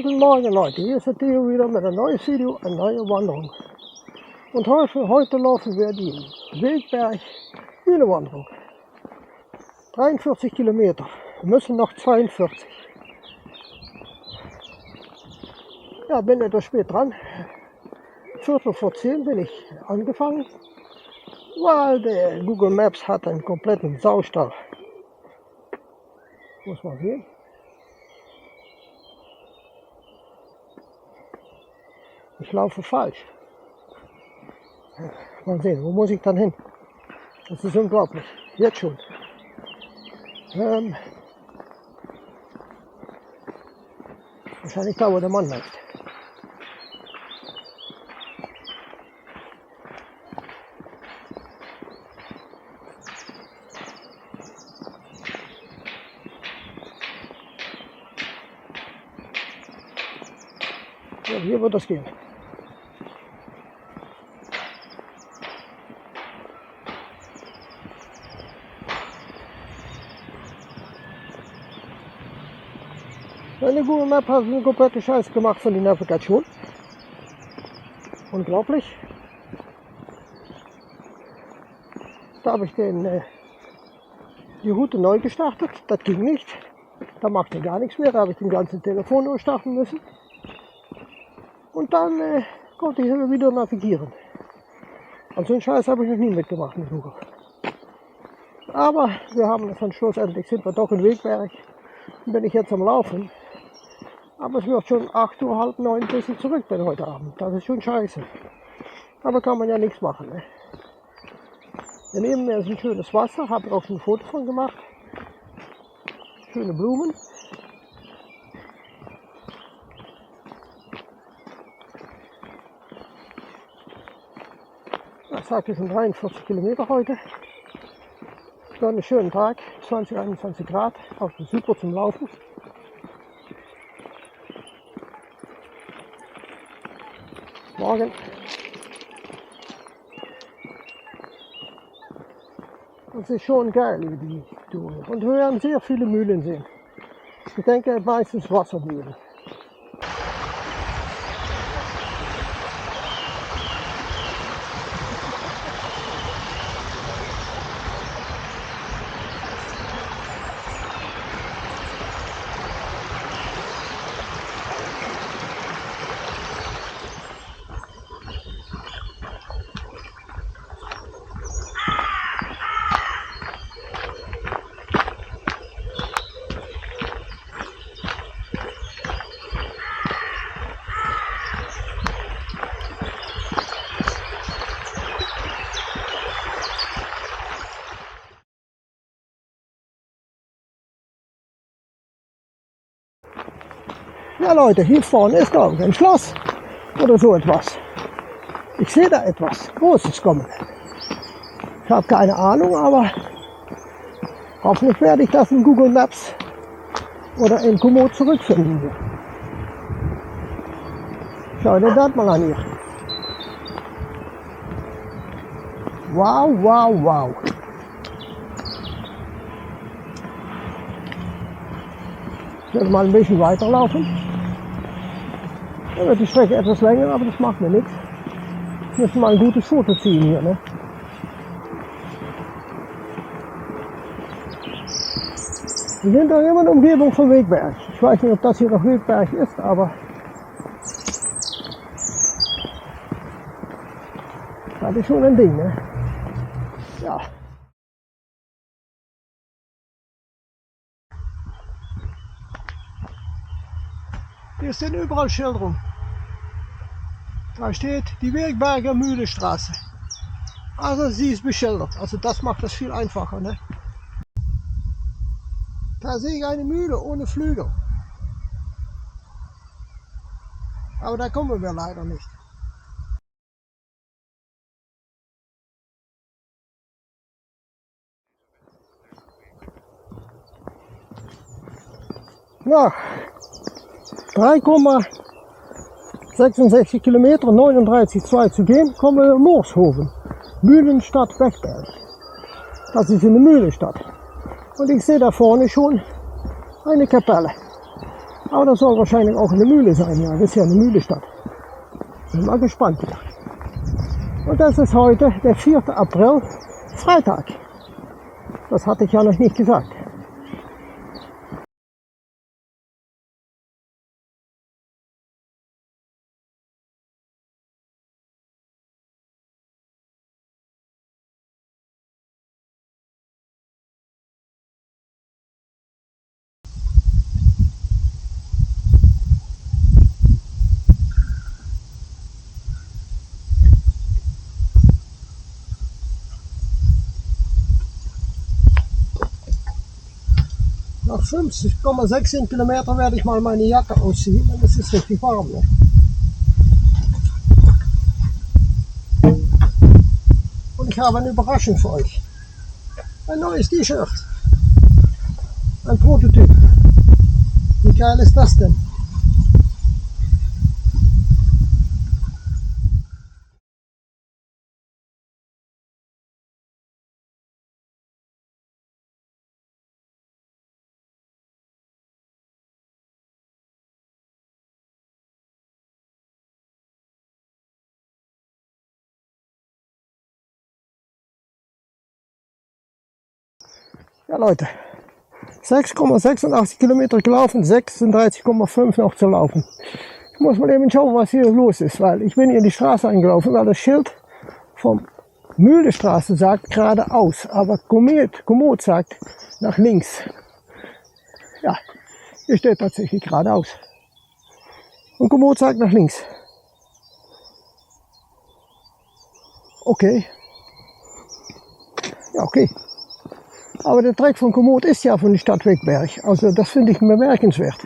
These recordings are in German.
Guten Morgen Leute, hier ist der Theo wieder mit einem neuen Video, eine neue Wanderung. Und heute laufen wir die Wegberg Mühlewanderung. 43 Kilometer, wir müssen noch 42. Ja, bin etwas spät dran. 10:15 bin ich angefangen, weil der Google Maps hat einen kompletten Saustall. Muss man sehen. Ich laufe falsch. Mal sehen, wo muss ich dann hin? Das ist unglaublich. Jetzt schon. Wahrscheinlich da, wo der Mann läuft. Ja, hier wird das gehen. Meine Google Map hat eine komplette Scheiße gemacht von der Navigation. Unglaublich. Da habe ich die Route neu gestartet. Das ging nicht. Da machte gar nichts mehr. Da habe ich den ganzen Telefon neu starten müssen. Und dann konnte ich wieder navigieren. Also einen Scheiß habe ich noch nie mitgemacht mit Google. Aber wir haben es dann schlussendlich, sind wir doch in Wegberg. Bin ich jetzt am Laufen. Aber es wird schon 8 Uhr, halb 9, bis ich zurück bin heute Abend. Das ist schon scheiße. Aber kann man ja nichts machen. Ne? Neben mir ist ein schönes Wasser, habe ich auch schon ein Foto von gemacht. Schöne Blumen. Ich sage, es sind 43 Kilometer heute. Es war ein schöner Tag, 20, 21 Grad, auch super zum Laufen. Morgen. Das ist schon geil, wie die Tour. Und wir werden sehr viele Mühlen sehen. Ich denke meistens Wassermühlen. Ja Leute, hier vorne ist da ein Schloss oder so etwas. Ich sehe da etwas Großes kommen. Ich habe keine Ahnung, aber hoffentlich werde ich das in Google Maps oder in Komoot zurückfinden. Schau dir das mal an hier. Wow, wow, wow. Ich werde mal ein bisschen weiterlaufen. Dann wird die Strecke etwas länger, aber das macht mir nichts. Ich muss mal ein gutes Foto ziehen hier. Ne? Wir sind doch immer in der Umgebung von Wegberg. Ich weiß nicht, ob das hier noch Wegberg ist, aber das ist schon ein Ding. Ne? Ja. Hier stehen überall Schilderungen. Da steht die Wegberger Mühlestraße. Also sie ist beschildert. Also das macht das viel einfacher. Ne? Da sehe ich eine Mühle ohne Flügel. Aber da kommen wir leider nicht. Nach 3,66 Kilometer, 39,2 zu gehen, kommen wir in Moorshoven, Mühlenstadt Wegberg. Das ist eine Mühlenstadt. Und ich sehe da vorne schon eine Kapelle. Aber das soll wahrscheinlich auch eine Mühle sein. Ja, das ist ja eine Mühlestadt. Bin mal gespannt hier. Und das ist heute der 4. April, Freitag. Das hatte ich ja noch nicht gesagt. Nach 50,16 Kilometer werde ich mal meine Jacke ausziehen und es ist richtig warm. Ne? Und ich habe eine Überraschung für euch. Ein neues T-Shirt. Ein Prototyp. Wie geil ist das denn? Ja Leute, 6,86 Kilometer gelaufen, 36,5 noch zu laufen. Ich muss mal eben schauen, was hier los ist, weil ich bin hier in die Straße eingelaufen, weil das Schild vom Mühlestraße sagt geradeaus, aber Komoot sagt nach links. Ja, hier steht tatsächlich geradeaus. Und Komoot sagt nach links. Okay. Ja, okay. Aber der Dreck von Komoot ist ja von der Stadt Wegberg. Also das finde ich bemerkenswert.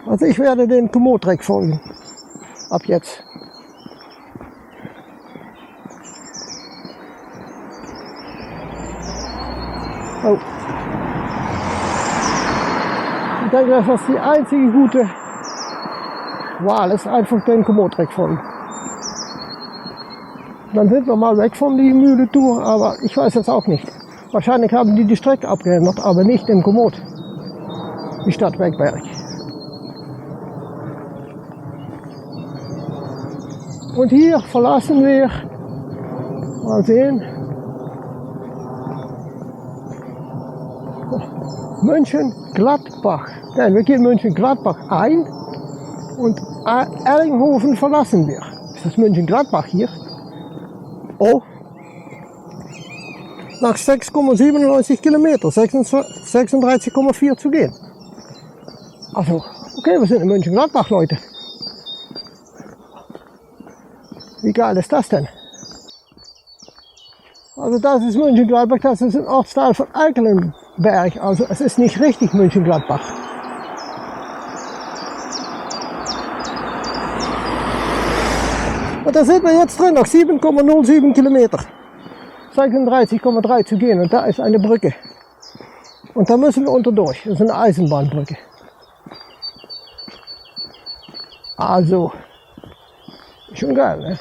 Also ich werde den Komoot-Dreck folgen. Ab jetzt. Oh. Ich denke, dass das die einzige gute Wahl ist, einfach den Komoot-Dreck folgen. Dann sind wir mal weg von die Mühle-Tour, aber ich weiß jetzt auch nicht. Wahrscheinlich haben die Strecke abgeändert, aber nicht in Komoot. Die Stadt Wegberg. Und hier verlassen wir, mal sehen, Mönchengladbach. Nein, wir gehen Mönchengladbach ein und Erringhofen verlassen wir. Ist das Mönchengladbach hier? Oh, nach 6,97 Kilometer, 36,4 zu gehen. Also, okay, wir sind in Mönchengladbach, Leute. Wie geil ist das denn? Also das ist Mönchengladbach, das ist ein Ortsteil von Eikelenberg, also es ist nicht richtig Mönchengladbach. Und da sind wir jetzt drin, noch 7,07 Kilometer. 36,3 zu gehen und da ist eine Brücke. Und da müssen wir unterdurch, das ist eine Eisenbahnbrücke. Also, schon geil, ne?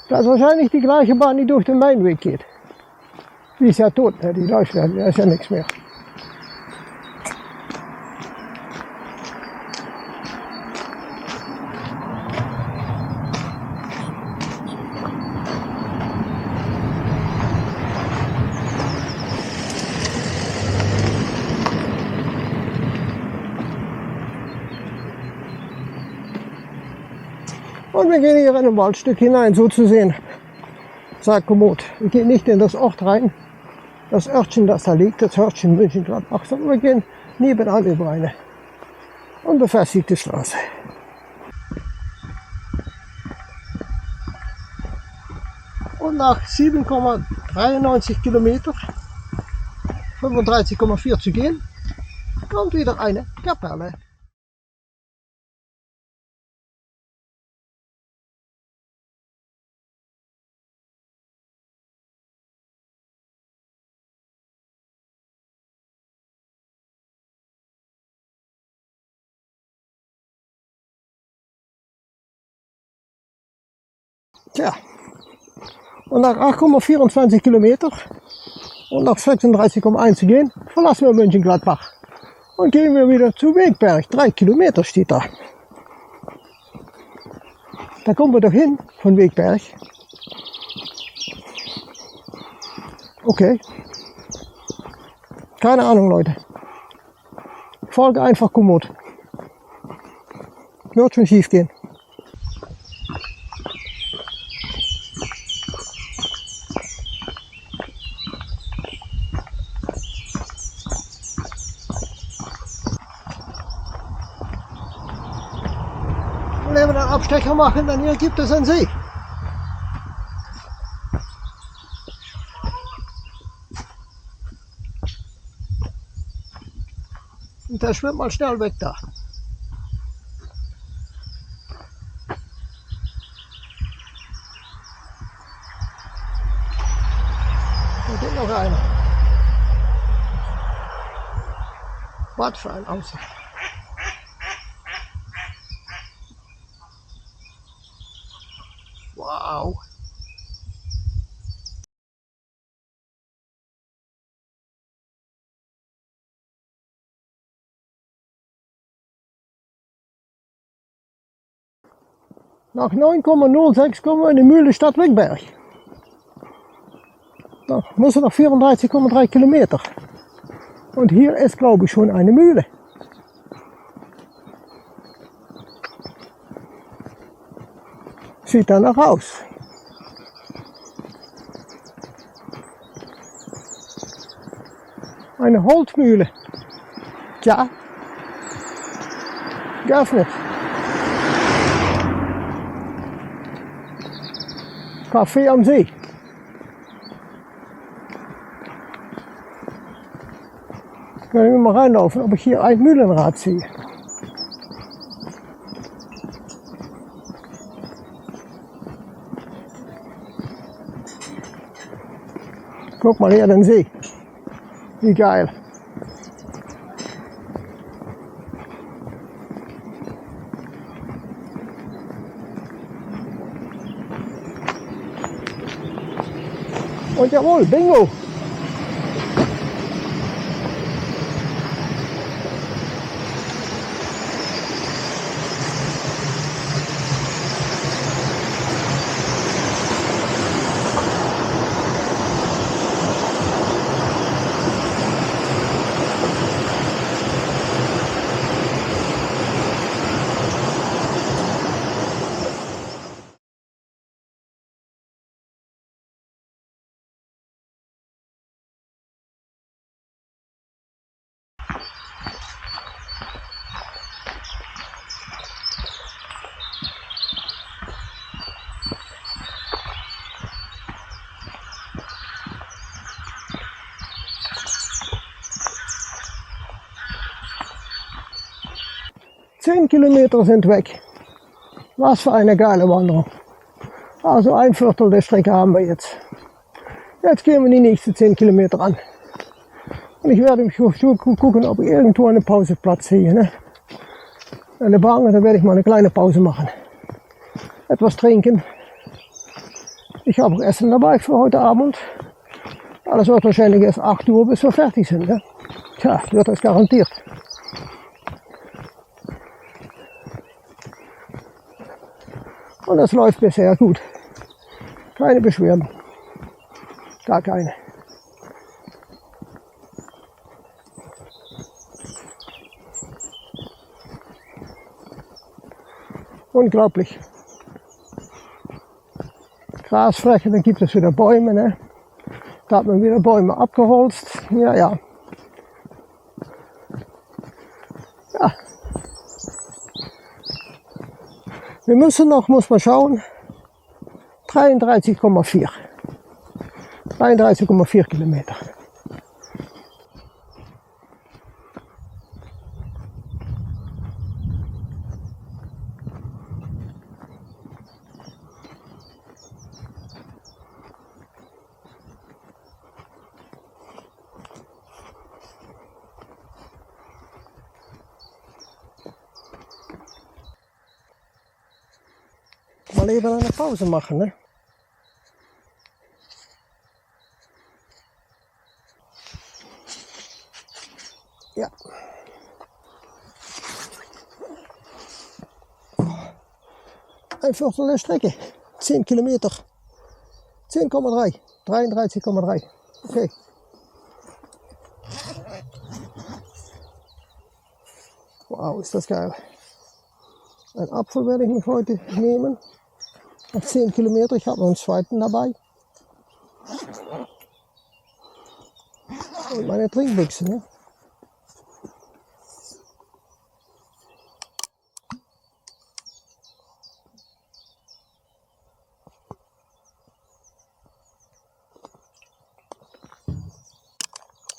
Das ist wahrscheinlich die gleiche Bahn, die durch den Mainweg geht. Die ist ja tot, ne? Die läuft ja, da ist ja nichts mehr. Und wir gehen hier in ein Waldstück hinein, so zu sehen, sagt Komoot. Wir gehen nicht in das Ort rein, das Örtchen, das da liegt, das Örtchen Mönchengladbach, sondern wir gehen nebenan über eine unbefestigte Straße. Und nach 7,93 Kilometer, 35,4 zu gehen, kommt wieder eine Kapelle. Tja, und nach 8,24 Kilometer Und nach 36,1 zu gehen, verlassen wir Mönchengladbach. Und gehen wir wieder zu Wegberg. 3 Kilometer steht da. Da kommen wir doch hin von Wegberg. Okay. Keine Ahnung, Leute. Folge einfach Komoot. Wird schon schief gehen. Und wenn wir den Abstecher machen, dann hier gibt es einen See. Und der schwimmt mal schnell weg da. Da geht noch einer. Was für ein Aussicht. Wow. Nach 9,06 kommen wir in die Mühle Stadt Wegberg. Da müssen noch 34,3 Kilometer. Und hier ist, glaube ich, schon eine Mühle. Sieht danach aus. Eine Holzmühle. Tja, geöffnet. Café am See. Können wir mal reinlaufen, ob ich hier ein Mühlenrad sehe. Guck mal hier den See. Wie geil. Und jawohl, Bingo! Zehn Kilometer sind weg. Was für eine geile Wanderung. Also ein Viertel der Strecke haben wir jetzt. Jetzt gehen wir die nächsten 10 Kilometer an. Und ich werde mich gucken, ob ich irgendwo einen Pauseplatz sehe. Ne? An der Bank, da werde ich mal eine kleine Pause machen. Etwas trinken. Ich habe auch Essen dabei für heute Abend. Das wird wahrscheinlich erst 8 Uhr, bis wir fertig sind. Ne? Tja, wird das garantiert. Und das läuft bisher gut. Keine Beschwerden. Gar keine. Unglaublich. Grasflächen, dann gibt es wieder Bäume. Ne? Da hat man wieder Bäume abgeholzt. Ja, ja. Ja. Wir müssen noch, muss man schauen, 33,4. 33,4 Kilometer. Mal eben eine Pause machen, ne? Ja. Ein Viertel der Strecke. 10 Kilometer. 10,3. 33,3. Okay. Wow, ist das geil. Ein Apfel werde ich mich heute nehmen. Auf 10 Kilometer. Ich habe noch einen zweiten dabei. Und meine Trinkbüchse. Ne?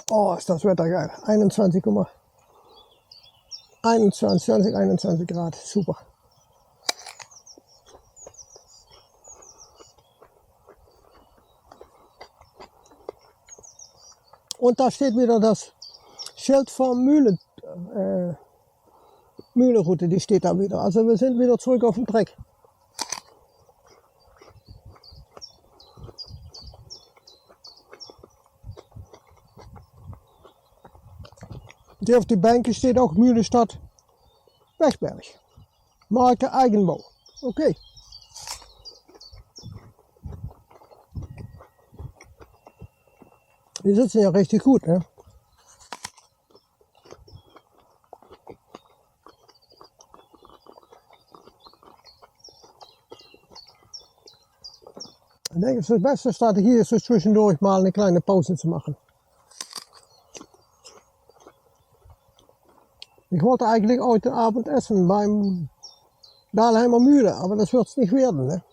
Oh, ist das Wetter geil. 21 Grad. Super. Und da steht wieder das Schild vom Mühlenroute, die steht da wieder. Also wir sind wieder zurück auf dem Dreck. Hier auf die Bänke steht auch Mühlenstadt Bechberg. Marke Eigenbau. Okay. Die sitzen ja richtig gut, ne? Ich denke, die beste Strategie ist, so zwischendurch mal eine kleine Pause zu machen. Ich wollte eigentlich heute Abend essen beim Dahlheimer Mühle, aber das wird es nicht werden, ne?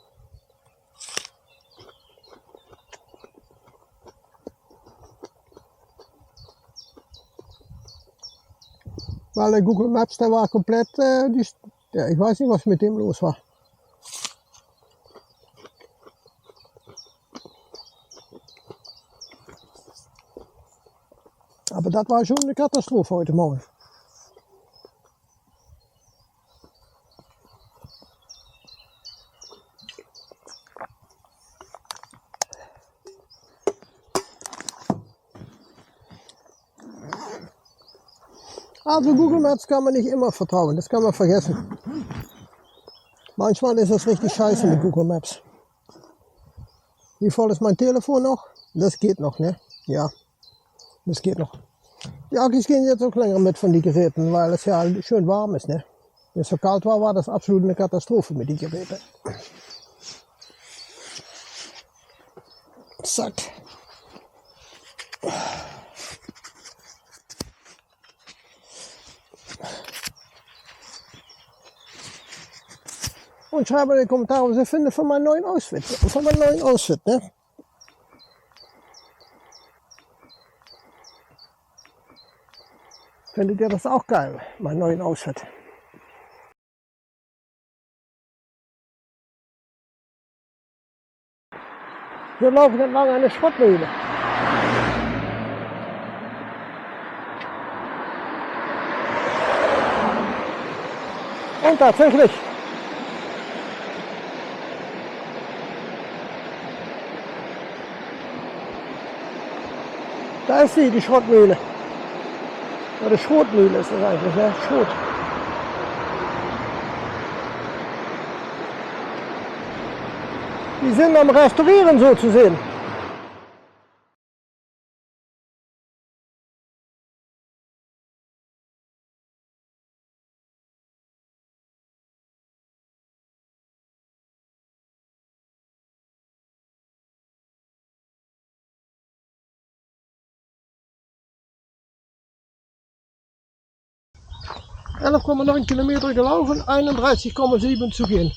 Weil der Google Maps, der war komplett, ja, ich weiß nicht, was mit dem los war. Aber das war schon eine Katastrophe heute Morgen. Also Google Maps kann man nicht immer vertrauen, das kann man vergessen. Manchmal ist es richtig scheiße mit Google Maps. Wie voll ist mein Telefon noch? Das geht noch, ne? Ja, das geht noch. Die Akkus gehen jetzt auch länger mit von den Geräten, weil es ja schön warm ist, ne? Wenn es so kalt war, war das absolut eine Katastrophe mit den Geräten. Zack. Und schreibe in die Kommentare, was ihr findet von meinem neuen Ausfit. Ne? Findet ihr das auch geil, meinen neuen Ausfit? Wir laufen entlang einer Schrottmühle. Und tatsächlich. Da ist sie, die Schrottmühle. Oder Schrotmühle ist das eigentlich, ne? Schrot. Die sind am Restaurieren so zu sehen. ,9 Kilometer gelaufen, 31,7 zu gehen.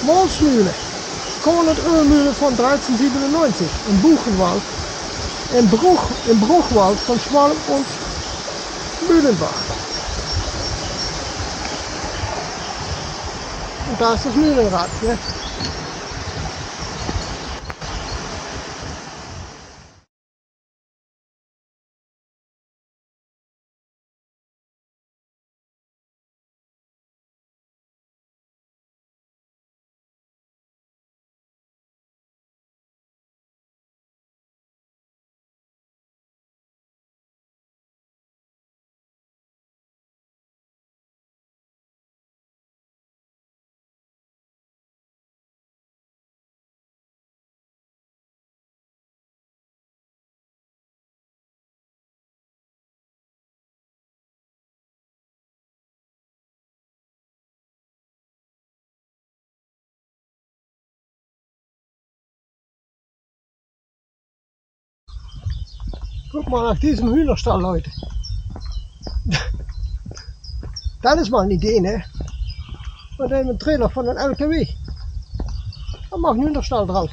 Wolfsmühle, Kohl- und Ölmühle von 1397 im Buchenwald, im Bruchwald von Schwalm und Mühlenbach. Und da ist das Mühlenrad. Ne? Guck mal nach diesem Hühnerstall, Leute. Das ist mal eine Idee, ne? Und dann ein Trailer von einem LKW. Da mach einen Hühnerstall draus.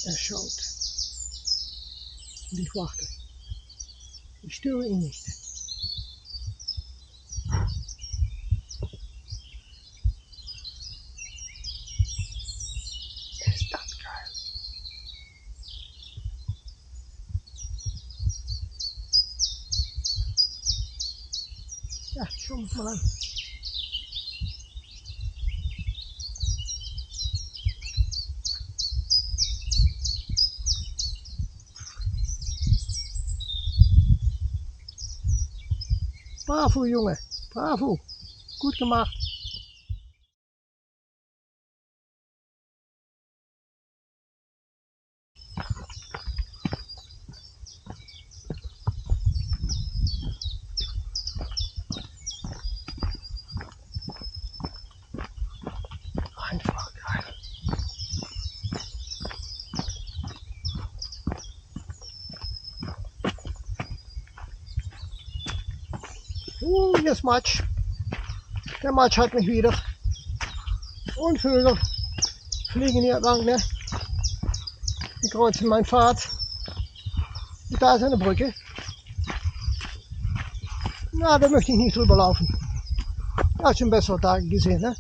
Er schaut. Und ich warte. Ich störe ihn nicht. Ist das geil. Ja, schau uns mal an. Bravo, Junge. Bravo. Gut gemacht. Einfach geil. Jetzt Matsch. Der Matsch hat mich wieder. Und Vögel fliegen hier lang, ne? Die kreuzen meinen Pfad. Und da ist eine Brücke. Na, da möchte ich nicht drüber laufen. Da hast du schon bessere Tage gesehen, ne?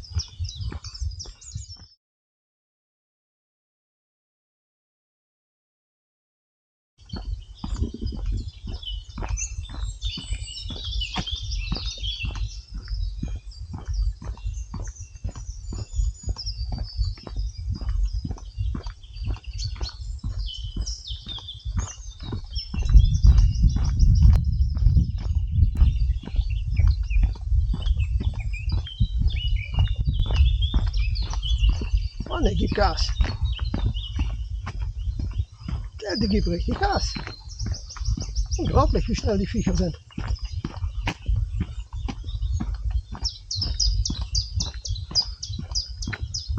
Und der gibt Gas. Der gibt richtig Gas. Unglaublich, wie schnell die Viecher sind.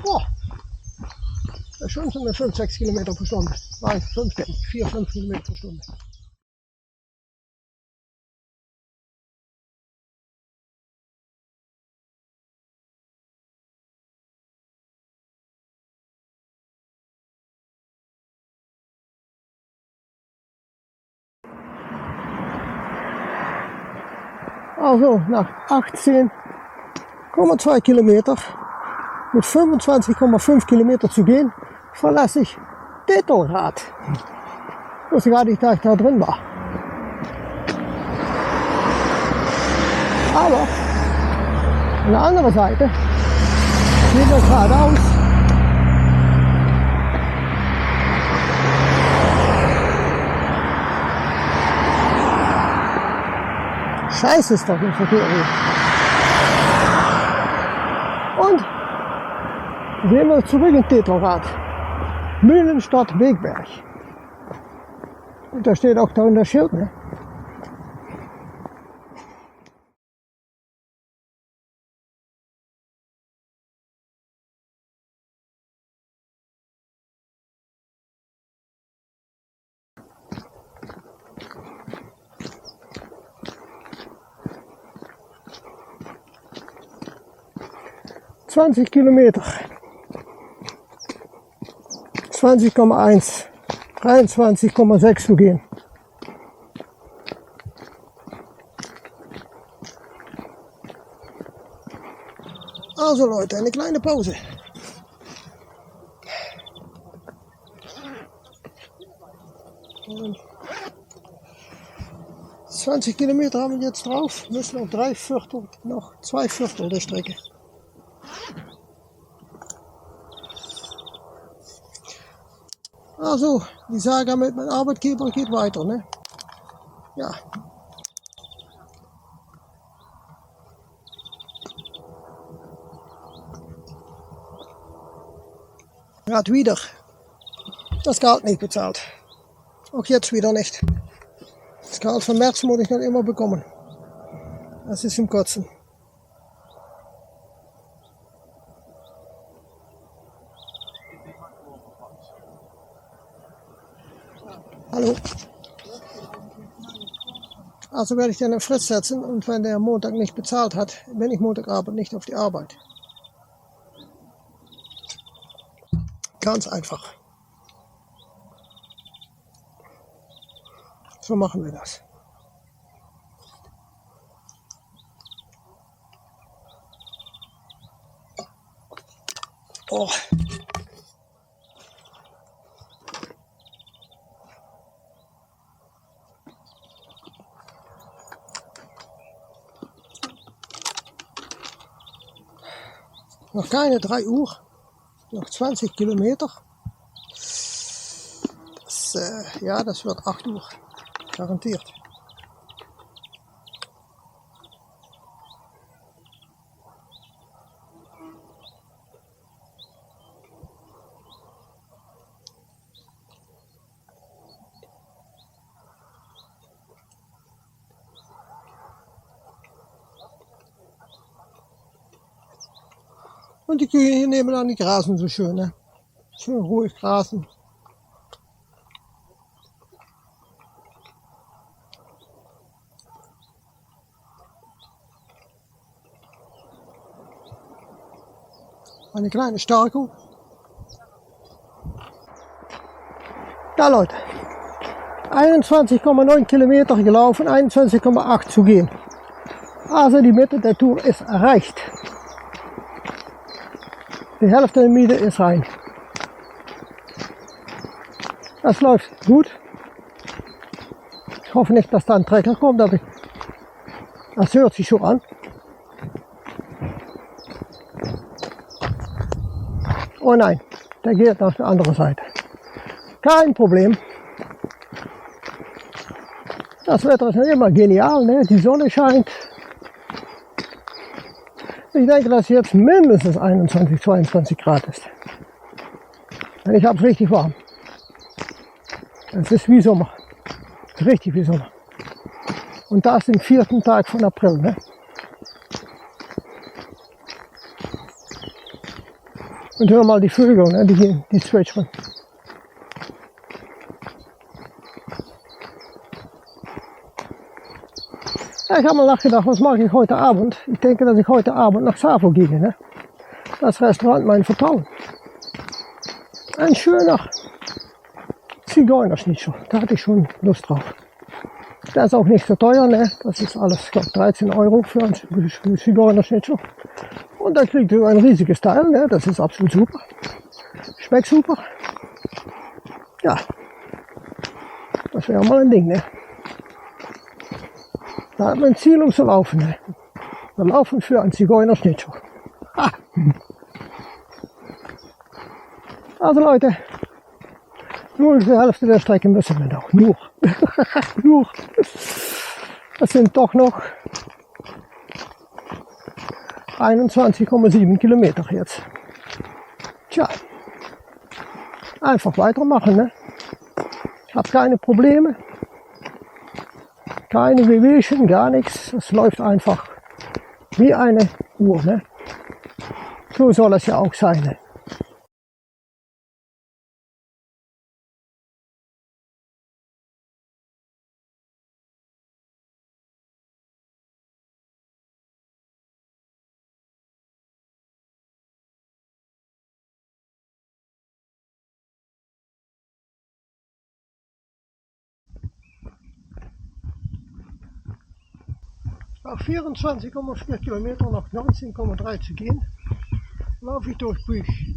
Boah, das ist schon so 5-6 Kilometer pro Stunde. Nein, 5, 4-5 Kilometer pro Stunde. Also nach 18,2 Kilometer mit 25,5 Kilometer zu gehen, verlasse ich Petrograd. Ich wusste gar nicht, dass ich da drin war. Aber an der anderen Seite geht er geradeaus. Scheiße ist doch ein Verkehr hier. Und gehen wir zurück in Petrograd. Mühlenstadt Wegberg. Und da steht auch da unter Schild, ne? Kilometer, 20,1, 23,6 zu gehen. Also Leute, eine kleine Pause. Und 20 Kilometer haben wir jetzt drauf, müssen noch 2 Viertel der Strecke. Also, die Saga mit meinem Arbeitgeber geht weiter, ne? Ja. Er hat wieder das Gehalt nicht bezahlt. Auch jetzt wieder nicht. Das Gehalt von März muss ich noch immer bekommen. Das ist im Kotzen. Hallo. Also werde ich den in Frist setzen und wenn der Montag nicht bezahlt hat, bin ich Montagabend nicht auf die Arbeit. Ganz einfach. So machen wir das. Oh. Noch keine 3 Uhr, noch 20 Kilometer. Das wird 8 Uhr, garantiert. Und die Kühe hier nebenan, die grasen so schön, ne? Schön ruhig grasen. Eine kleine Stärkung. Ja Leute, 21,9 Kilometer gelaufen, 21,8 zu gehen. Also die Mitte der Tour ist erreicht. Die Hälfte der Miete ist rein. Das läuft gut. Ich hoffe nicht, dass da ein Trecker kommt, aber das hört sich schon an. Oh nein, der geht auf die andere Seite. Kein Problem. Das Wetter ist nicht immer genial, ne? Die Sonne scheint. Ich denke, dass jetzt mindestens 21, 22 Grad ist. Und ich habe es richtig warm. Es ist wie Sommer. Es ist richtig wie Sommer. Und das den 4. Tag von April. Ne? Und hör mal die Vögel, ne? Die zwitschern. Ja, ich habe mal nachgedacht, was mache ich heute Abend? Ich denke, dass ich heute Abend nach Savo gehe. Ne? Das Restaurant mein Vertrauen. Ein schöner Zigeunerschnitzel. Da hatte ich schon Lust drauf. Der ist auch nicht so teuer, ne? Das ist alles, ich glaube, 13 € für ein Zigeunerschnitzel. Und dann kriegt ihr ein riesiges Teil, ne? Das ist absolut super. Schmeckt super. Ja, das wäre mal ein Ding, ne? Da hat man ein Ziel, um zu laufen, ne? Wir laufen für ein Zigeunerschnitzel. Ha. Also Leute, nur die Hälfte der Strecke müssen wir noch. Nur. Nur. Das sind doch noch 21,7 Kilometer jetzt. Tja, einfach weitermachen, ne? Ich habe keine Probleme, keine Wehwehchen, gar nichts. Es läuft einfach wie eine Uhr, ne? So soll es ja auch sein, ne? Auf 24,4 Kilometer noch 19,3 zu gehen, laufe ich durch Büch.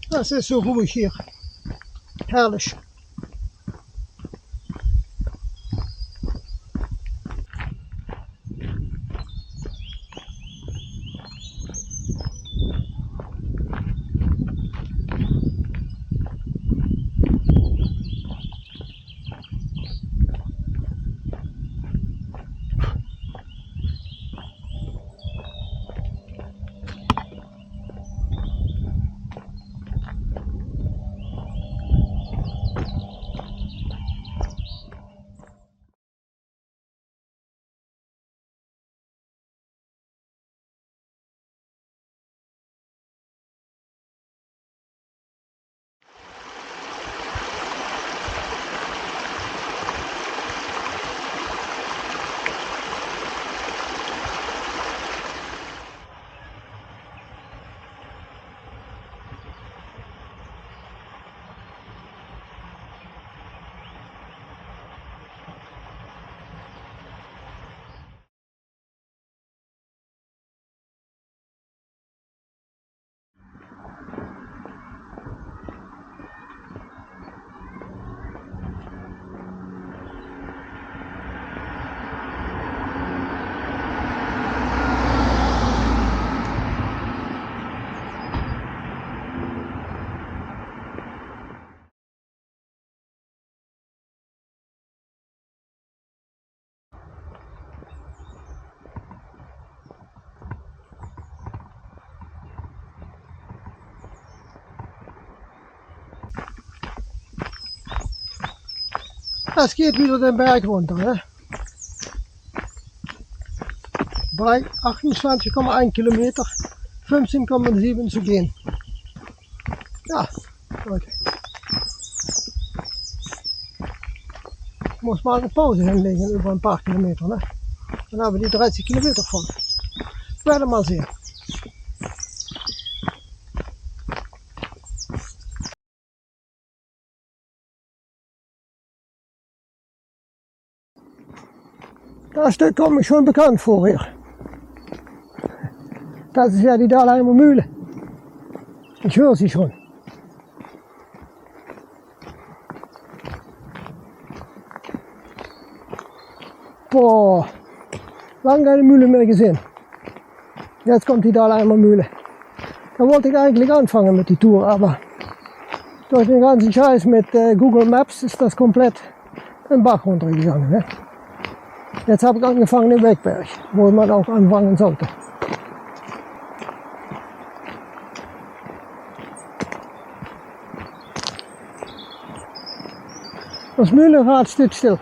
Das ist so ruhig hier. Herrlich. Das geht wieder den Berg runter, ne? Bei 28,1 Kilometer, 15,7 zu gehen. Ja, Leute. Ich muss mal eine Pause hinlegen über ein paar Kilometer, ne? Dann haben wir die 30 Kilometer voll. Werden wir mal sehen. Das Stück kommt mir schon bekannt vor hier. Das ist ja die Dahlheimer Mühle. Ich höre sie schon. Boah, lange keine Mühle mehr gesehen. Jetzt kommt die Dahlheimer Mühle. Da wollte ich eigentlich anfangen mit der Tour, aber durch den ganzen Scheiß mit Google Maps ist das komplett den Bach runtergegangen. Ne? Jetzt habe ich angefangen im Wegberg, wo man auch anfangen sollte. Das Mühlenrad steht still.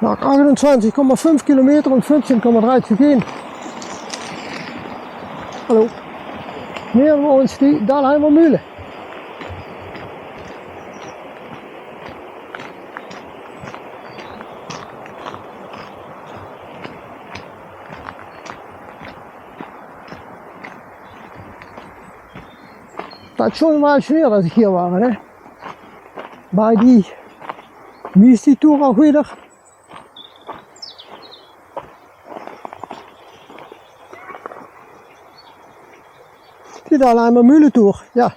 Nach 28,5 Kilometer und 15,3 zu gehen. Hallo. Nähern wir uns die Dahlheimer Mühle. Das ist schon mal schwer, dass ich hier war. Ne? Bei die, wie ist die Tour auch wieder? Die Dahlheimer Mühle-Tour, ja.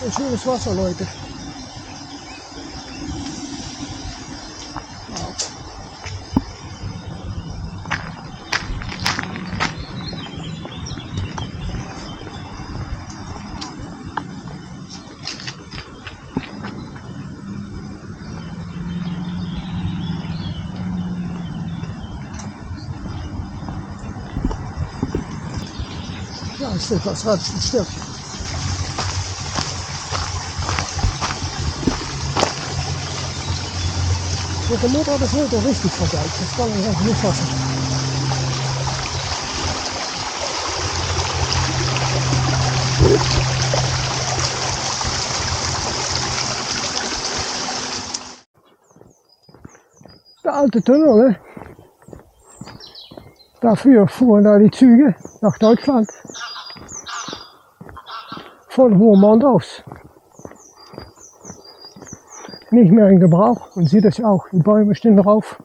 Ein schönes Wasser, Leute. Ja, ist etwas Radstück. Mit der Motor hat das heute richtig vergeigt. Das kann ich einfach nicht fassen. Der alte Tunnel, ne? Dafür fuhren da die Züge nach Deutschland. Von Roermond aus. Nicht mehr in Gebrauch, und sieht es auch, die Bäume stehen drauf.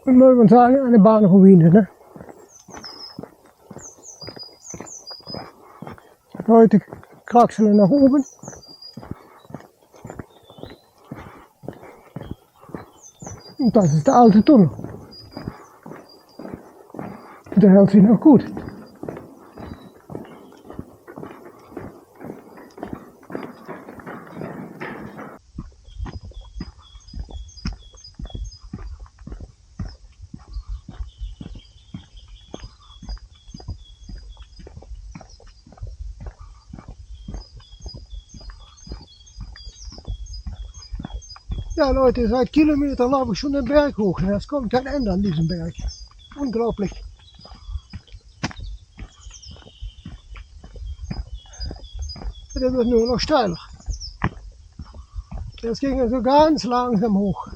Und muss man sagen, eine Bahnruine. Ne? Leute kraxeln nach oben. Und das ist der alte Tunnel. Der hält sich noch gut. Ja Leute, seit Kilometern laufe ich schon den Berg hoch. Es kommt kein Ende an diesem Berg. Unglaublich. Der wird nur noch steiler. Das ging also ganz langsam hoch.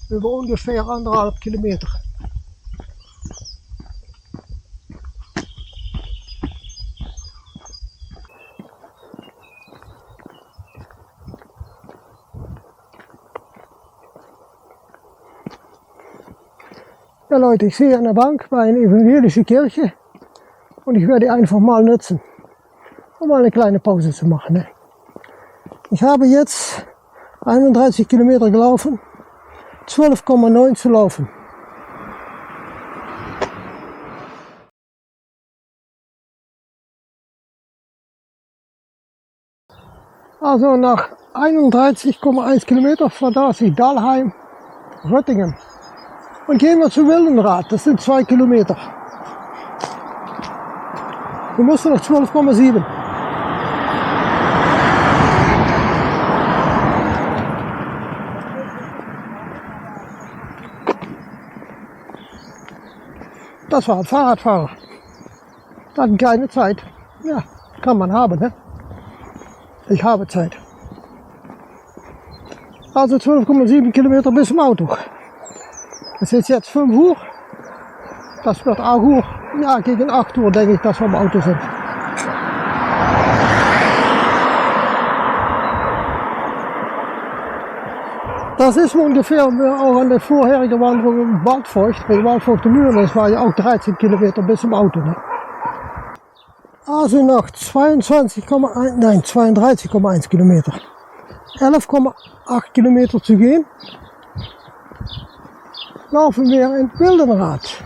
Über ungefähr 1,5 Kilometer. Ja Leute, ich sehe an der Bank bei einer evangelischen Kirche und ich werde die einfach mal nutzen, um mal eine kleine Pause zu machen. Ne? Ich habe jetzt 31 Kilometer gelaufen, 12,9 zu laufen. Also nach 31,1 Kilometer verlasse ich Dalheim, Röttingen. Und gehen wir zu Wildenrad, das sind 2 Kilometer. Wir mussten noch 12,7. Das war ein Fahrradfahrer. Der hat keine Zeit. Ja, kann man haben, ne? Ich habe Zeit. Also 12,7 Kilometer bis zum Auto. Es ist jetzt 5 Uhr. Das wird 8 Uhr. Ja, gegen 8 Uhr denke ich, dass wir im Auto sind. das ist ungefähr auch an der vorherigen Wanderung im Waldfeucht, bei Waldfeucht der Mühlen, das war ja auch 13 Kilometer bis zum Auto. Ne? Also noch 32,1 Kilometer. 11,8 Kilometer zu gehen, laufen wir in Wildenrath.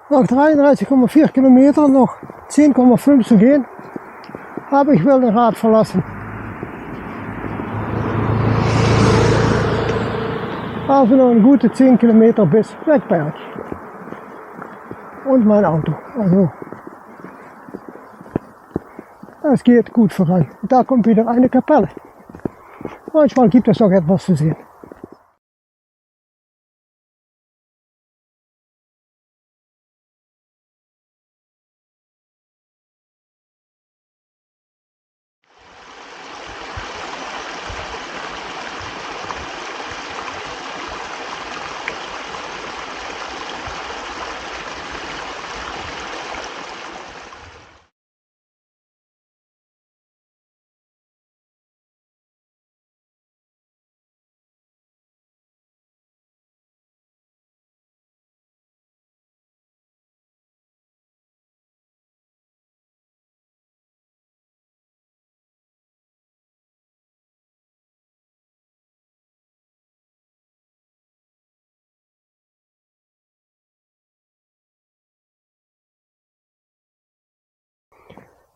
Nach 33,4 Kilometer, noch 10,5 zu gehen, habe ich Wildenrath verlassen. Also noch eine gute 10 Kilometer bis Wegberg. Und mein Auto. Also, es geht gut voran. Da kommt wieder eine Kapelle. Manchmal gibt es noch etwas zu sehen.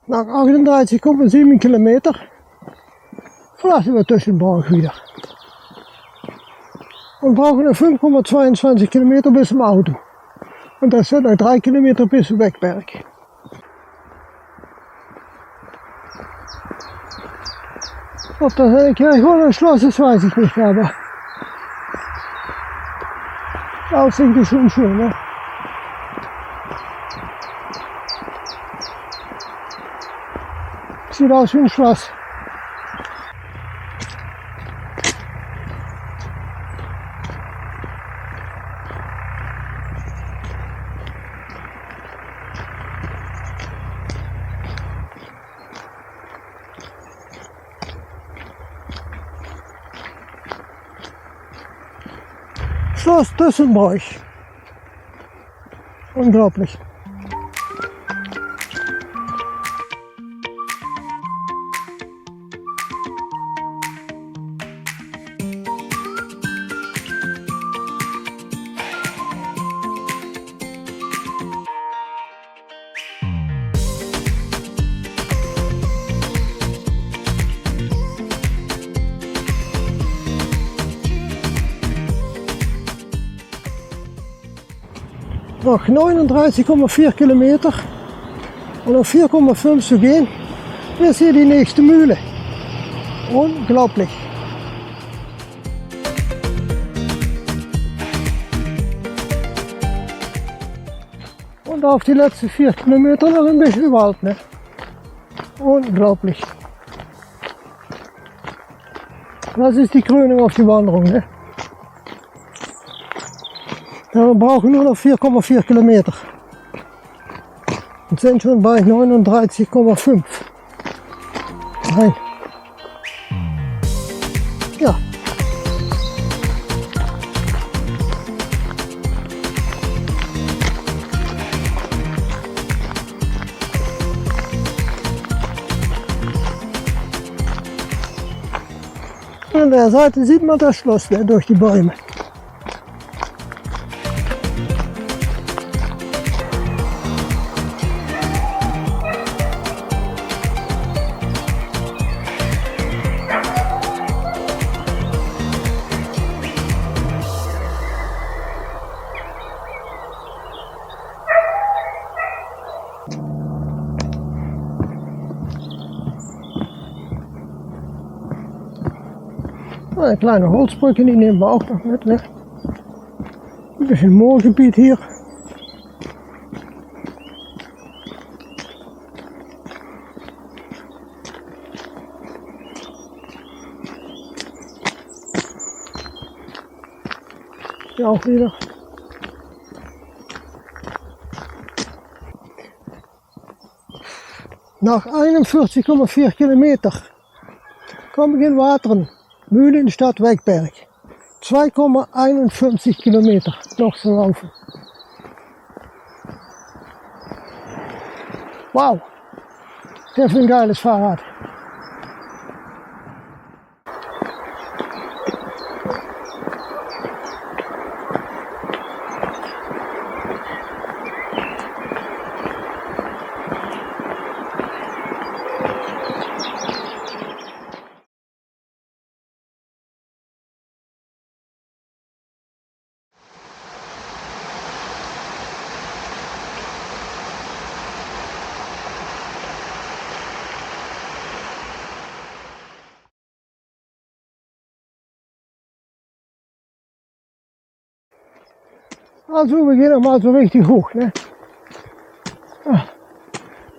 Nach 38,7 Kilometer verlassen wir Tussenborg wieder. Und brauchen noch 5,22 Kilometer bis zum Auto. Und das sind noch 3 Kilometer bis zum Wegberg. Ob das eine Kirche oder ein Schloss ist, weiß ich nicht, aber die Aussicht ist schon schön, ne? Sieht aus wie ein Schloss. Schloss Tussenborg. Unglaublich. Noch 39,4 Kilometer und noch 4,5 zu gehen. Wir sehen die nächste Mühle. Unglaublich. Und auf die letzten 4 Kilometer noch ein bisschen Wald. Ne? Unglaublich. Das ist die Krönung auf die Wanderung. Ne? Ja, wir brauchen nur noch 4,4 Kilometer und sind schon bei 39,5. Nein. Ja. An der Seite sieht man das Schloss durch die Bäume. Eine kleine Holzbrücke, die nehmen wir auch noch mit. Ne? Ein bisschen Moorgebiet hier. auch wieder. Nach 41,4 Kilometer komme ich in Wateren, Mühlenstadt Wegberg. 2,51 Kilometer noch zu laufen. Wow, das ist ein geiles Fahrrad. Also wir gehen noch mal so richtig hoch. Ne?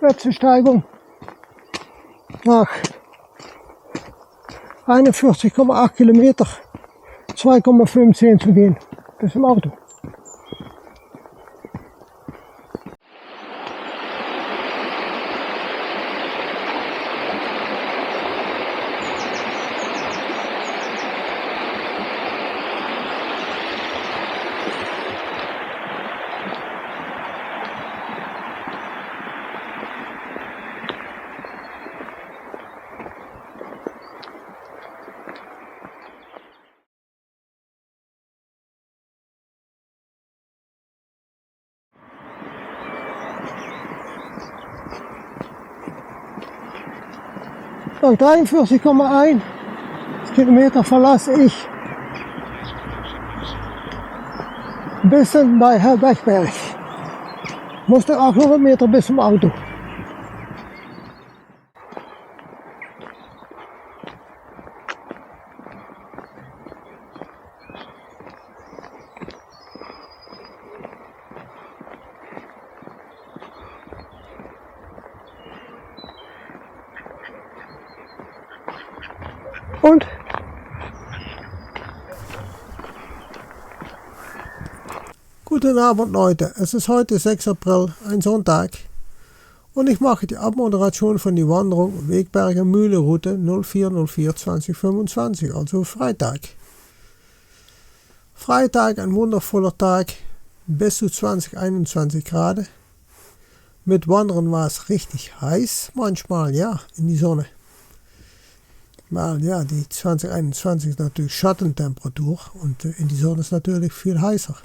Letzte Steigung nach 41,8 Kilometer, 2,15 zu gehen bis im Auto. Nach 43,1 Kilometer verlasse ich Bissen bei Wegberg. Musste 800 Meter bis zum Auto. Und guten Abend Leute, es ist heute 6. April, ein Sonntag und ich mache die Abmoderation von die Wanderung Wegberger Mühle-Route 04.04.2025, also Freitag. Freitag ein wundervoller Tag, bis zu 20-21 Grad. Mit Wandern war es richtig heiß, manchmal ja, in die Sonne. Weil ja, die 2021 ist natürlich Schattentemperatur und in die Sonne ist natürlich viel heißer.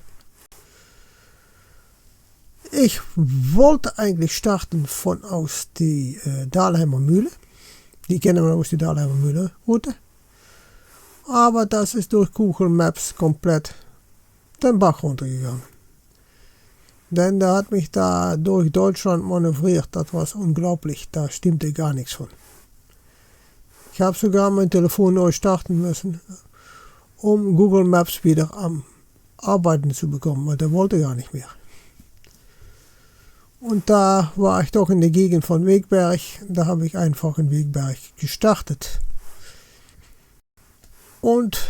Ich wollte eigentlich starten von aus die Dahlheimer Mühle. Die kennen wir aus die Dahlheimer Mühle Route. Aber das ist durch Google Maps komplett den Bach runtergegangen. Denn der hat mich da durch Deutschland manövriert. Das war unglaublich. Da stimmte gar nichts von. Ich habe sogar mein Telefon neu starten müssen, um Google Maps wieder am Arbeiten zu bekommen, weil der wollte gar nicht mehr. Und da war ich doch in der Gegend von Wegberg, da habe ich einfach in Wegberg gestartet. Und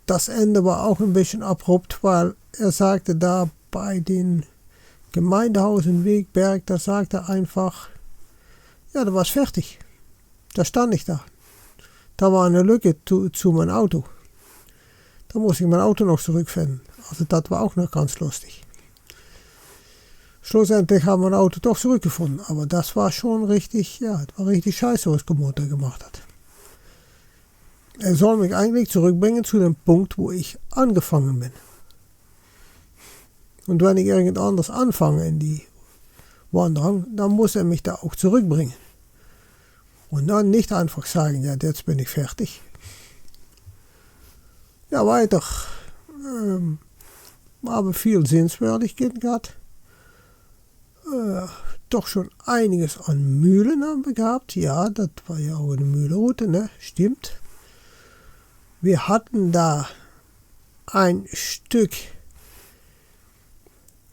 das Ende war auch ein bisschen abrupt, weil er sagte da bei dem Gemeindehaus in Wegberg, da sagte er einfach, ja, da war es fertig. Da stand ich da. Da war eine Lücke zu meinem Auto. Da musste ich mein Auto noch zurückfinden. Also das war auch noch ganz lustig. Schlussendlich haben wir ein Auto doch zurückgefunden. Aber das war schon richtig, ja, das war richtig scheiße, was Komodo gemacht hat. Er soll mich eigentlich zurückbringen zu dem Punkt, wo ich angefangen bin. Und wenn ich irgend anders anfange in die Wanderung, dann muss er mich da auch zurückbringen. Und dann nicht einfach sagen, ja, jetzt bin ich fertig. Ja, weiter. Aber viel Sehenswürdigkeiten gehabt. Doch schon einiges an Mühlen haben wir gehabt. Ja, das war ja auch eine Mühlenroute, ne? Stimmt. Wir hatten da ein Stück,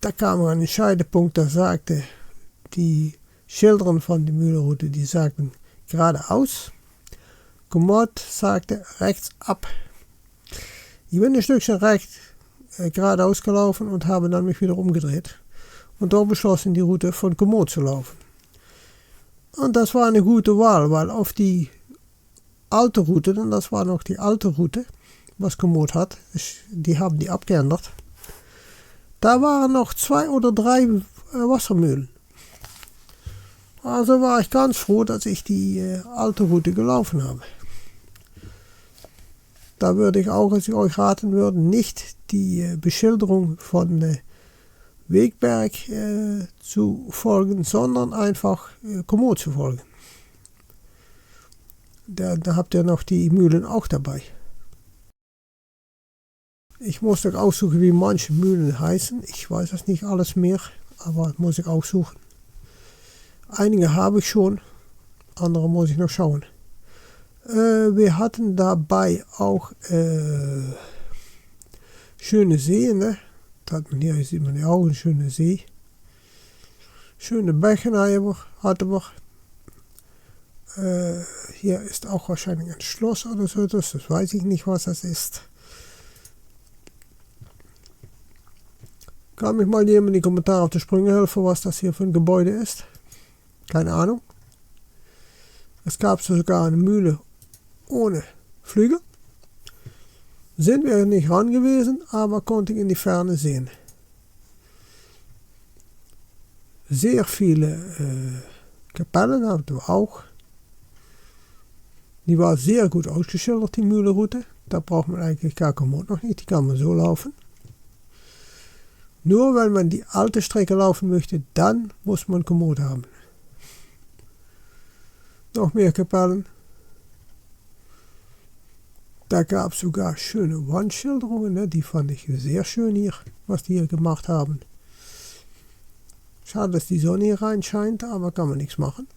da kam an einen Scheidepunkt, da sagte die Schilderin von der Mühlenroute, die sagten geradeaus. Komoot sagte rechts ab. Ich bin ein Stückchen recht geradeaus gelaufen und habe dann mich wieder umgedreht und dort beschlossen, die Route von Komoot zu laufen. Und das war eine gute Wahl, weil auf die alte Route, denn das war noch die alte Route, was Komoot hat, die haben die abgeändert, da waren noch 2 oder 3 Wassermühlen. Also war ich ganz froh, dass ich die alte Route gelaufen habe. Da würde ich auch, als ich euch raten würde, nicht die Beschilderung von Wegberg zu folgen, sondern einfach Komoot zu folgen. Da habt ihr noch die Mühlen auch dabei. Ich muss noch aussuchen, wie manche Mühlen heißen. Ich weiß das nicht alles mehr, aber muss ich aussuchen. Einige habe ich schon, andere muss ich noch schauen. Wir hatten dabei auch schöne Seen, ne? Hier sieht man ja auch eine schöne See. Schöne Bächen hatten wir. Hier ist auch wahrscheinlich ein Schloss oder so, das weiß ich nicht, was das ist. Kann mich mal jemand in die Kommentare auf die Sprünge helfen, was das hier für ein Gebäude ist? Keine Ahnung. Es gab sogar eine Mühle ohne Flügel. Sind wir nicht ran gewesen, aber konnte ich in die Ferne sehen. Sehr viele Kapellen hatten wir auch. Die war sehr gut ausgeschildert, die Mühlenroute. Da braucht man eigentlich gar Komoot noch nicht, die kann man so laufen. Nur wenn man die alte Strecke laufen möchte, dann muss man Komoot haben. Noch mehr Kapellen. Da gab es sogar schöne Wandschilderungen, ne? Die fand ich sehr schön hier, was die hier gemacht haben. Schade, dass die Sonne hier reinscheint, aber kann man nichts machen.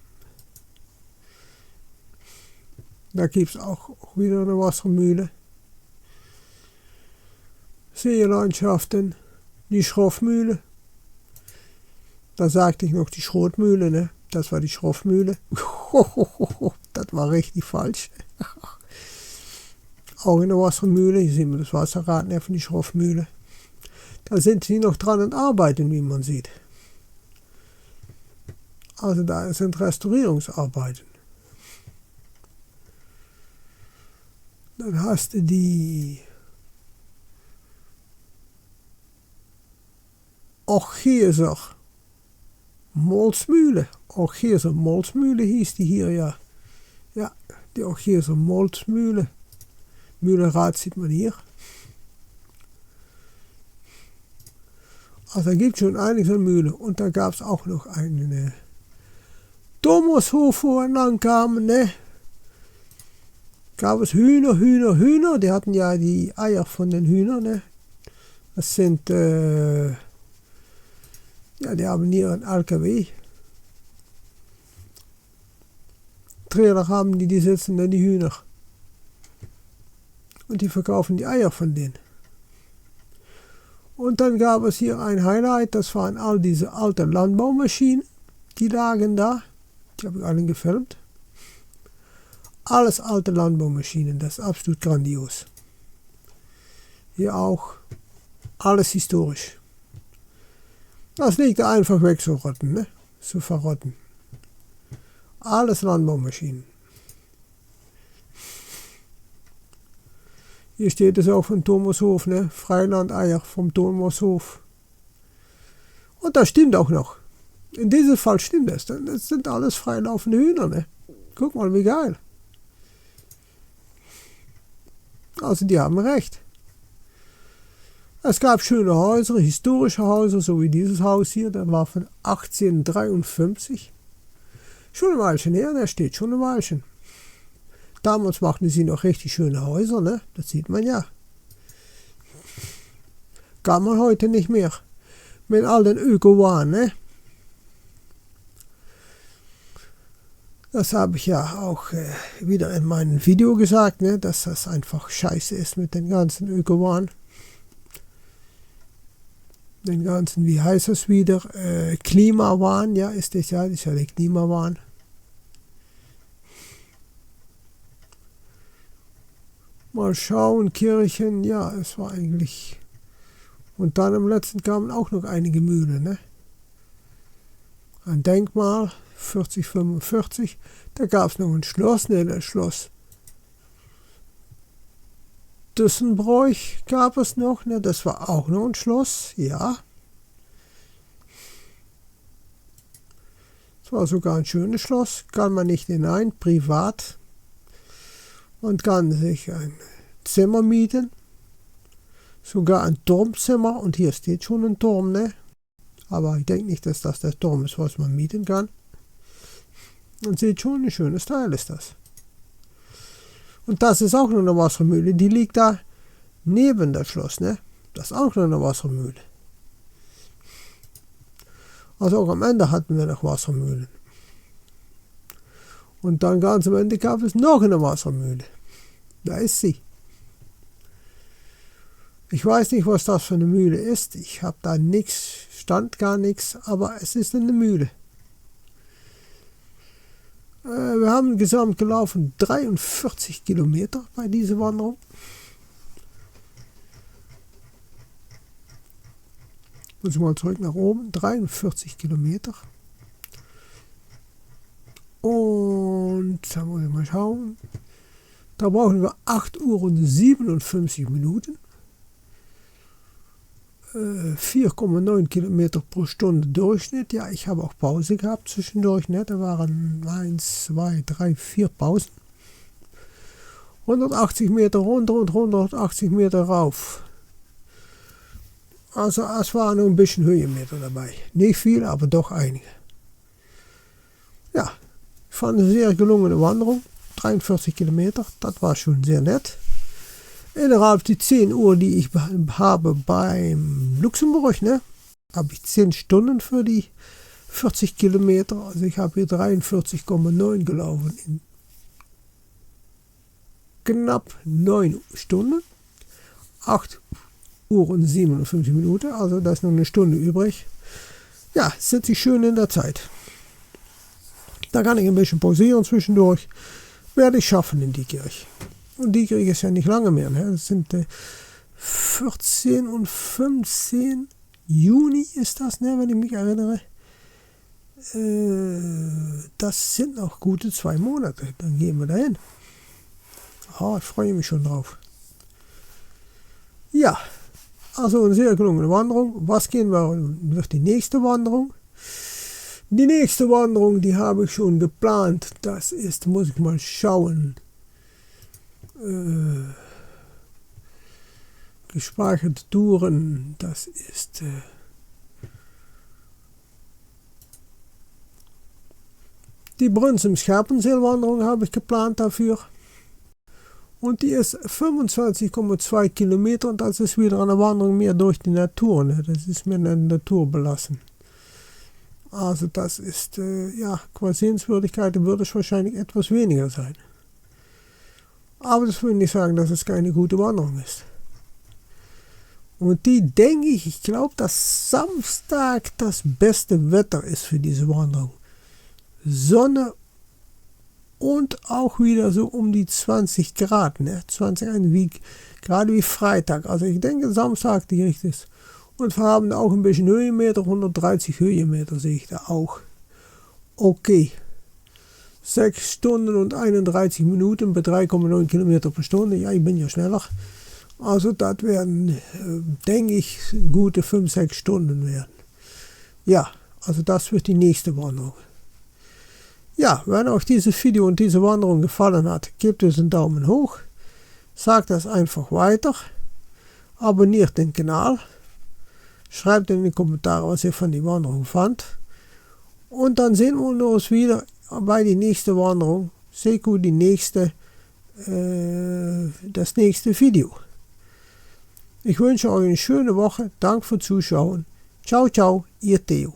Da gibt es auch wieder eine Wassermühle. Seelandschaften, die Schroffmühle. Da sagte ich noch die Schrotmühle, ne? Das war die Schroffmühle. Das war richtig falsch. Auch in der Wassermühle, hier sehen wir das Wasserrad von die Schroffmühle. Da sind sie noch dran und arbeiten, wie man sieht. Also da sind Restaurierungsarbeiten. Dann hast du die Ochgeser Molsmühle. Ochgeser Molsmühle hieß die hier, ja. Ja, die Ochgeser Molsmühle. Mühlenrad sieht man hier. Also da gibt es schon einiges an Mühle. Und da gab es auch noch einen Thomashof, wo wir lang kamen, ne? Gab es Hühner. Die hatten ja die Eier von den Hühnern, ne? Das sind, ja, die haben hier einen LKW. Trailer haben die sitzen dann die Hühner. Und die verkaufen die Eier von denen. Und dann gab es hier ein Highlight, das waren all diese alten Landbaumaschinen, die lagen da. Die habe ich alle gefilmt. Alles alte Landbaumaschinen, das ist absolut grandios. Hier auch alles historisch. Das liegt da einfach weg zu rotten, ne? Zu verrotten. Alles Landbaumaschinen. Hier steht es auch von Thomashof, ne? Freilandeier vom Thomashof. Und das stimmt auch noch. In diesem Fall stimmt es. Das sind alles freilaufende Hühner, ne? Guck mal, wie geil. Also die haben recht. Es gab schöne Häuser, historische Häuser, so wie dieses Haus hier. Das war von 1853. Schon ein Weilchen her, der steht schon ein Weilchen. Damals machten sie noch richtig schöne Häuser, ne? Das sieht man ja. Kann man heute nicht mehr. Mit all den Öko-Waren, ne? Das habe ich ja auch wieder in meinem Video gesagt, ne? Dass das einfach scheiße ist mit den ganzen Öko-Waren. Den ganzen, wie heißt es wieder? Klimawahn, ja, ist das ja der Klimawahn. Mal schauen, Kirchen, ja, es war eigentlich... Und dann im letzten kamen auch noch einige Mühlen, ne? Ein Denkmal, 4045, da gab es noch ein Schloss, ne, das Schloss Düssenbroich gab es noch, ne, das war auch noch ein Schloss, ja. Es war sogar ein schönes Schloss, kann man nicht hinein, privat. Man kann sich ein Zimmer mieten, sogar ein Turmzimmer, und hier steht schon ein Turm, ne? Aber ich denke nicht, dass das der Turm ist, was man mieten kann. Man sieht schon, ein schönes Teil ist das. Und das ist auch noch eine Wassermühle, die liegt da neben das Schloss, ne? Das ist auch noch eine Wassermühle. Also auch am Ende hatten wir noch Wassermühlen. Und dann ganz am Ende gab es noch eine Wassermühle. Da ist sie. Ich weiß nicht, was das für eine Mühle ist. Ich habe da nichts, stand gar nichts, aber es ist eine Mühle. Wir haben gesamt gelaufen 43 Kilometer bei dieser Wanderung. Muss ich mal zurück nach oben. 43 Kilometer. Und da muss ich mal schauen. Da brauchen wir 8 Uhr und 57 Minuten. 4,9 Kilometer pro Stunde Durchschnitt. Ja, ich habe auch Pause gehabt zwischendurch. Ne? Da waren 1, 2, 3, 4 Pausen. 180 Meter runter und 180 Meter rauf. Also es waren noch ein bisschen Höhenmeter dabei. Nicht viel, aber doch einige. Ja, ich fand eine sehr gelungene Wanderung. 43 Kilometer, das war schon sehr nett. Innerhalb die 10 Uhr, die ich habe beim Luxemburg, ne, habe ich 10 Stunden für die 40 Kilometer. Also ich habe hier 43,9 gelaufen in knapp 9 Stunden. 8 Uhr und 57 Minuten, also da ist noch eine Stunde übrig. Ja, sitze ich schön in der Zeit. Da kann ich ein bisschen pausieren zwischendurch. Werde ich schaffen in die Kirche. Und die Kirche ist ja nicht lange mehr. Ne? Das sind 14 und 15 Juni ist das, ne, wenn ich mich erinnere. Das sind noch gute 2 Monate. Dann gehen wir dahin. Ich freue mich schon drauf. Ja, also eine sehr gelungene Wanderung. Was gehen wir durch die nächste Wanderung? Die nächste Wanderung, die habe ich schon geplant. Das ist, muss ich mal schauen, gespeicherte Touren, das ist die Brünsum-Scherpenzeel-Wanderung habe ich geplant dafür. Und die ist 25,2 Kilometer und das ist wieder eine Wanderung mehr durch die Natur. Ne? Das ist mehr in der Natur belassen. Also das ist, ja, qua Sehenswürdigkeit würde es wahrscheinlich etwas weniger sein. Aber das will nicht sagen, dass es keine gute Wanderung ist. Und die denke ich glaube, dass Samstag das beste Wetter ist für diese Wanderung. Sonne und auch wieder so um die 20 Grad, ne? 20, gerade wie Freitag. Also ich denke, Samstag die richtig ist. Und wir haben auch ein bisschen Höhenmeter, 130 Höhenmeter sehe ich da auch. Okay. 6 Stunden und 31 Minuten bei 3,9 Kilometer pro Stunde. Ja, ich bin ja schneller. Also das werden, denke ich, gute 5, 6 Stunden werden. Ja, also das wird die nächste Wanderung. Ja, wenn euch dieses Video und diese Wanderung gefallen hat, gebt es einen Daumen hoch. Sagt das einfach weiter. Abonniert den Kanal. Schreibt in die Kommentare, was ihr von der Wanderung fand. Und dann sehen wir uns wieder bei der nächsten Wanderung. Seku die nächste, das nächste Video. Ich wünsche euch eine schöne Woche. Danke fürs Zuschauen. Ciao, ciao, ihr Theo.